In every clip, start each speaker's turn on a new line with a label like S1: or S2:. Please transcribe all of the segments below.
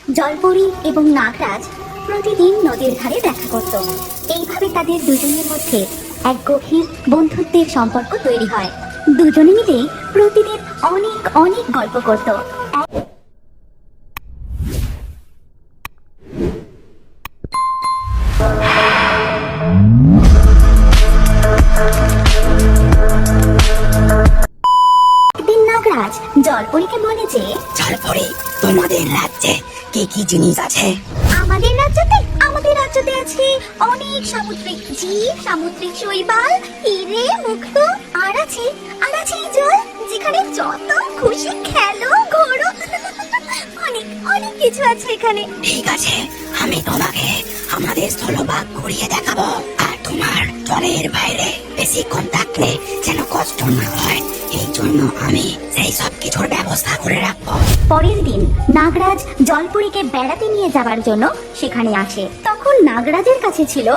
S1: জলপরি এবং নাগরাজ প্রতিদিন নদীর ধারে দেখা করত। এইভাবে তাদের দুজনের মধ্যে এক গভীর বন্ধুত্বের সম্পর্ক তৈরি হয়। দুজনে মিলে প্রতিদিন অনেক অনেক গল্প করত। একদিন নাগরাজ জলপরীকে বলে যে,
S2: জলপরি, তোমাদের রাজ্যে কি কি জিনিস আছে?
S1: আমাদের রাজ্যতে আছে অনেক সামুদ্রিক জীব, সামুদ্রিক শৈবাল, হিরে, মুক্তো, আর আছে এই জল যেখানে যত খুশি খেলো, ঘোরো। অনেক অনেক কিছু আছে এখানে।
S2: ঠিক আছে, আমি তোমাকে আমাদের স্থলভাগ ঘুরিয়ে দেখাবো। আর তোমার জলের বাইরে বেশিক্ষণ থাকলে যেন কষ্ট না হয়, এই জন্য আমি সেই সব কিছুর ব্যবস্থা করে রাখবো।
S1: পরের দিন নাগরাজ জলপরীকে বেড়াতে নিয়ে যাবার জন্য সেখানে আসে। তখন নাগরাজের কাছে ছিল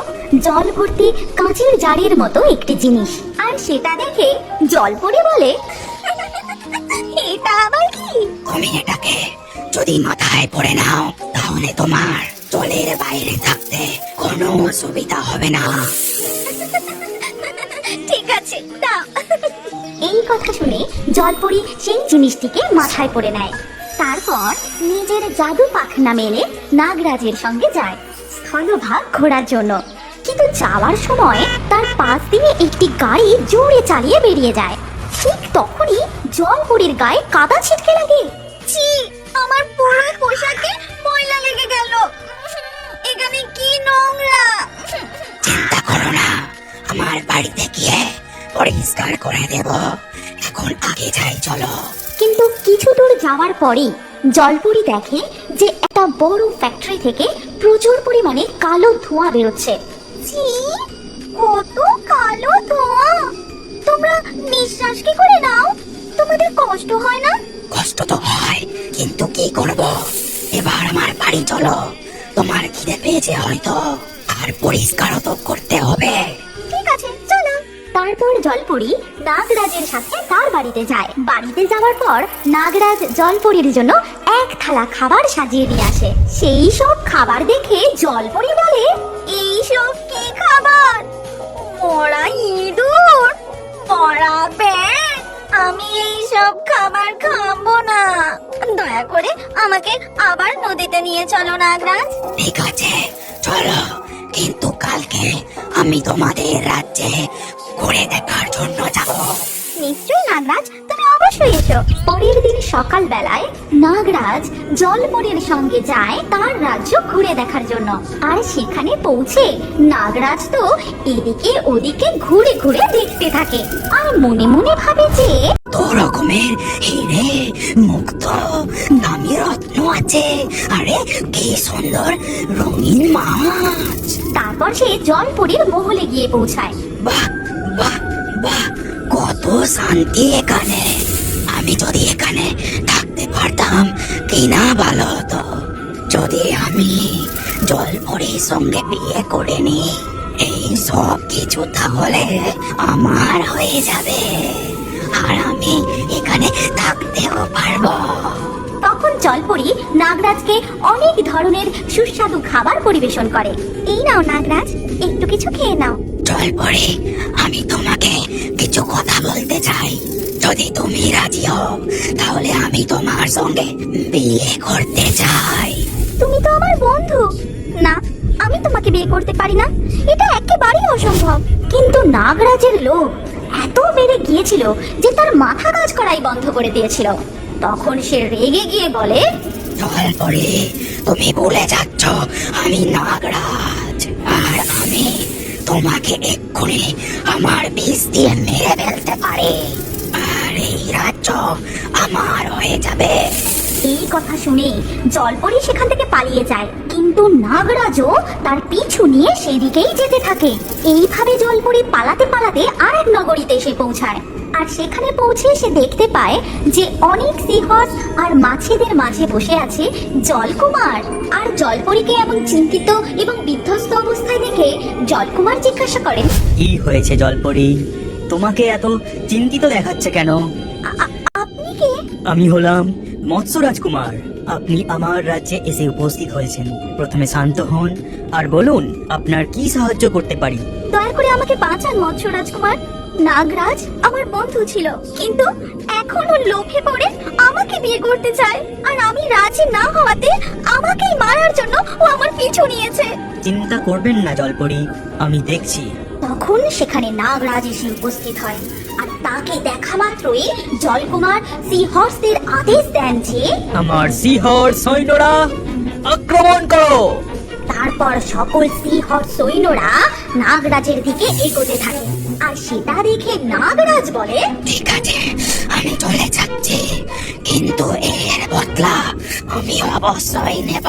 S1: জল ভর্তি কাঁচের জারের মতো একটি জিনিস, আর সেটা দেখে জলপরী বলে, এটা আবার কি?
S2: তুমি এটাকে যদি মাথায় পড়ে নাও, তাহলে তোমার জলের বাইরে থাকতে কোনো অসুবিধা হবে না।
S1: ঠিক আছে, দাও। এই কথা শুনে জলপরী সেই জিনিসটিকে মাথায় পড়ে নেয়। তারপর নিজের জাদু পাখনা মেলে নাগরাজের সঙ্গে যায় স্থলভাগ ঘোরার জন্য। কিন্তু যাওয়ার সময় তার পাশ দিয়ে একটি গাড়ি জোরে চালিয়ে বেরিয়ে যায়। ঠিক তখনই জলপরীর গায়ে কাদা ছিটকে লাগে। ছি, আমার পুরো পোশাকে ময়লা লেগে গেল। এখানে কি নোংরা!
S2: চিন্তা করো না, আমার বাড়িতে গিয়ে পরিষ্কার করে দেব। এখন আগে যাই, চলো।
S1: কিন্তু কিছু দূর যাওয়ার পরেই জলপরী দেখে যে একটা বড় ফ্যাক্টরি থেকে প্রচুর পরিমাণে কালো ধোঁয়া বেরোচ্ছে। ছি, কত কালো ধোঁয়া! তোমরা নিঃশ্বাস কি করে নাও? তোমাদের কষ্ট হয় না?
S2: কষ্ট তো হয়, কিন্তু কি করব? এবার আমার বাড়ি চলো। তোমার খিদে পেয়েছে হয়তো, আর পরিষ্কারও তো করতে হবে।
S1: ঠিক আছে, চলো। তারপর জলপরী নাগরাজের সাথে তার বাড়িতে যায়। বাড়িতে যাওয়ার পর নাগরাজ জলপরীর জন্য এক থালা খাবার সাজিয়ে নিয়ে আসে। সেই সব খাবার দেখে জলপরী বলে, এই সব কি খাবার? মরা ইঁদুর, মরা ব্যাঙ! আমি এই সব খাবার খাবো না। দয়া করে আমাকে আবার নদীতে নিয়ে চলো নাগরাজ।
S2: ঠিক আছে, চলো। কিন্তু কালকে আমি তোমাদের রাজ্যে ঘুরে দেখার জন্য যাব।
S1: নিশ্চয়ই নাগরাজ, তুমি অবশ্যই এসো। পরের দিন সকাল বেলায় নাগরাজ জলপরীর সঙ্গে যায় তার রাজ্য ঘুরে দেখার জন্য। আর সেখানে পৌঁছে নাগরাজ তো এদিকে ওদিকে ঘুরে ঘুরে দেখতে থাকে, আর মনে মনে ভাবে যে
S2: তো রকমের হিরে, মুক্ত, দামি রত্ন আছে। আরে কি সুন্দর রঙিন মাছ!
S1: তারপর সে জলপরীর মহলে গিয়ে পৌঁছায়।
S2: বাহ বাহ বাহ, কত শান্তি এখানে! আমি যদি এখানে থাকতে পারতাম কি না ভালো হতো। যদি আমি জলপরীর সঙ্গে বিয়ে করে নি, এই সব কিছু তাহলে আমার হয়ে যাবে, আর আমি এখানে থাকতেও পারবো।
S1: তখন জলপরী নাগরাজকে অনেক ধরনের সুস্বাদু খাবার পরিবেশন করে। এই নাও নাগরাজ, একটু কিছু খেয়ে নাও।
S2: জলপরি, আমি তোমাকে কিছু কথা বলতে চাই। যদি তুমি রাজি হও, তাহলে আমি তোমার সঙ্গে বিয়ে করতে চাই।
S1: তুমি তো আমার বন্ধু। না, আমি তোমাকে বিয়ে করতে পারি না, এটা একেবারেই অসম্ভব। কিন্তু নাগরাজের লোভ এত বেড়ে গিয়েছিল যে তার মাথা কাজ করাই বন্ধ করে দিয়েছিল। তখন সে রেগে গিয়ে বলে,
S2: জলপরি, তুমি ভুলে যাচ্ছ আমি নাগরাজ, আর আমি তোমাকে এক্ষুনি আমার বিষ দিয়ে মেরে ফেলতে পারি, আর এই রাজ্য আমার হয়ে যাবে।
S1: এই কথা শুনে জলপরী সেখান থেকে পালিয়ে যায়। কিন্তু নাগরাজও তার পিছু নিয়ে সেদিকেই যেতে থাকে। এইভাবে জলপরী পালাতে পালাতে আরেক নগরীতে এসে পৌঁছায়। আর সেখানে পৌঁছে সে দেখতে পায় যে অনেক সিহস আর মাছেদের মাঝে বসে আছে জলকুমার। আর জলপরীকে এমন চিন্তিত এবং বিধ্বস্ত অবস্থায় দেখে জলকুমার জিজ্ঞাসা করেন,
S3: কি হয়েছে জলপরি? তোমাকে এত চিন্তিত দেখাচ্ছে কেন?
S1: আপনি কে?
S3: আমি হলাম মৎস্য রাজকুমার। আপনি আমার রাজ্যে এসে উপস্থিত হয়েছেন। প্রথমে শান্ত হন আর বলুন আপনার কি সাহায্য করতে পারি।
S1: দয়া করে আমাকে বাঁচান মৎস্য রাজকুমার। নাগরাজ আমার বন্ধু ছিল, কিন্তু এখন ও লোভে পড়ে আমাকে বিয়ে করতে চায়, আর আমি রাজি না হওয়াতে আমাকেই মারার জন্য ও আমার পিছু নিয়েছে।
S3: চিন্তা করবেন না জলপরি, আমি দেখছি।
S1: তখন সেখানে নাগরাজ এসে উপস্থিত হয়, আর তাকে দেখা মাত্রই জলকুমার সি হর্সদের আদেশ দেন যে
S3: আমার সিহর সৈন্যরা আক্রমণ করো।
S1: তারপর সকল সি হর্স সৈন্যরা নাগরাজের দিকে এগোতে থাকে, আর সেটা দেখে নাগরাজ বলে,
S2: ঠিক আছে, আমি চলে যাচ্ছি, কিন্তু এর বদলা আমি অবশ্যই নেব।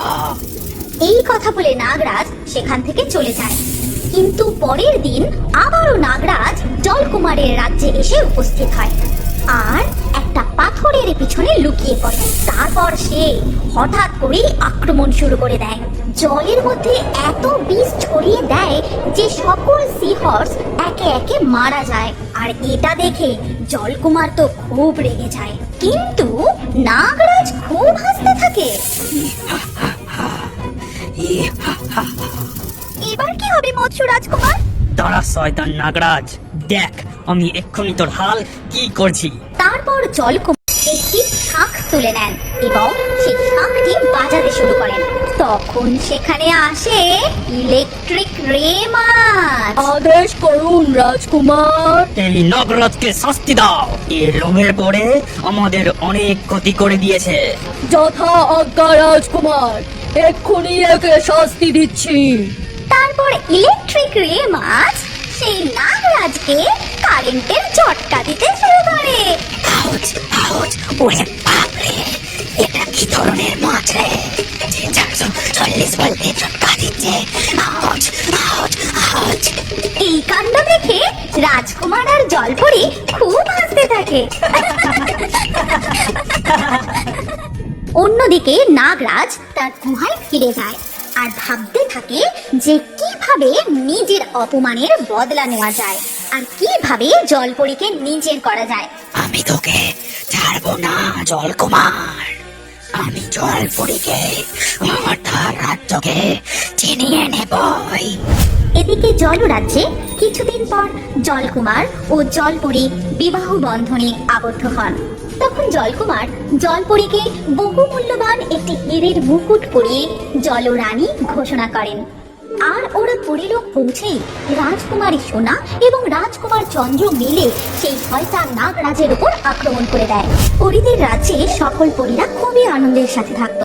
S1: এই কথা বলে নাগরাজ সেখান থেকে চলে যায়। কিন্তু পরের দিন আবারও নাগরাজ জলকুমারের রাজ্যে এসে উপস্থিত হয়, আর একটা পাথরের পিছনে লুকিয়ে পড়ে। তারপর সে হঠাৎ করেই আক্রমণ শুরু করে দেয়। জলের মধ্যে এত বিষ ছড়িয়ে দেয় যে সকল সি হর্স একে একে মারা যায়। আর এটা দেখে জলকুমার তো খুব রেগে যায়, কিন্তু নাগরাজ খুব হাসতে থাকে। এবার কি হবে মৎস্য রাজকুমার?
S3: তারা শয়তান নাগরাজ, দেখ আমি এক্ষুনি তোর হাল কি করছি।
S1: তারপর জলকুমার একটি শাঁখ তুলে নেন এবং সেই শাঁখটি বাজাতে শুরু করেন। তখন সেখানে আসে ইলেকট্রিক রে মাছ।
S4: আদেশ করুন রাজকুমার।
S3: এই নাগরাজকে শাস্তি দাও, এর লোভে পড়ে আমাদের অনেক ক্ষতি করে দিয়েছে।
S4: যথা আজ্ঞা রাজকুমার, এক্ষুনি একে শাস্তি দিচ্ছি।
S1: তারপর ইলেকট্রিক রে মাছ সেই নাগরাজকে কারেন্টের ঝটকা দিতে শুরু করে।
S2: আউচ, আউচ, ওরে বাপরে, এটা কি ধরনের মাছ রে, যে 440 ভোল্টে ঝটকা দিচ্ছে। Ouch, ouch, ouch.
S1: এই কাণ্ড দেখে রাজকুমার আর জলপরি খুব হাসতে থাকে। অন্যদিকে নাগরাজ তার গুহায় ফিরে যায় আর ভাবতে থাকে যে কিভাবে নিজের অপমানের বদলা নেওয়া যায়, আর কিভাবে জলপরীকে নিজের করা যায়।
S2: আমি তোকে ছাড়বো না জলকুমার, আমি জলপুরীকে আমার তার রাজ্যকে চিনিয়ে নেবই।
S1: এদিকে জলরাজ্যে কিছুদিন পর জলকুমার ও জলপরী বিবাহ বন্ধনে আবদ্ধ হন। তখন জলকুমার জলপরীকে বহুমূল্যবান একটি হীরের মুকুট পরিয়ে জলরানী ঘোষণা করেন। আর ওরা পরিলোক পৌঁছেই রাজকুমারী সোনা এবং রাজকুমার চন্দ্র মিলে সেই শয়তান নাগরাজের উপর আক্রমণ করে দেয়। পরীদের রাজ্যে সকল পরীরা খুবই আনন্দের সাথে থাকত।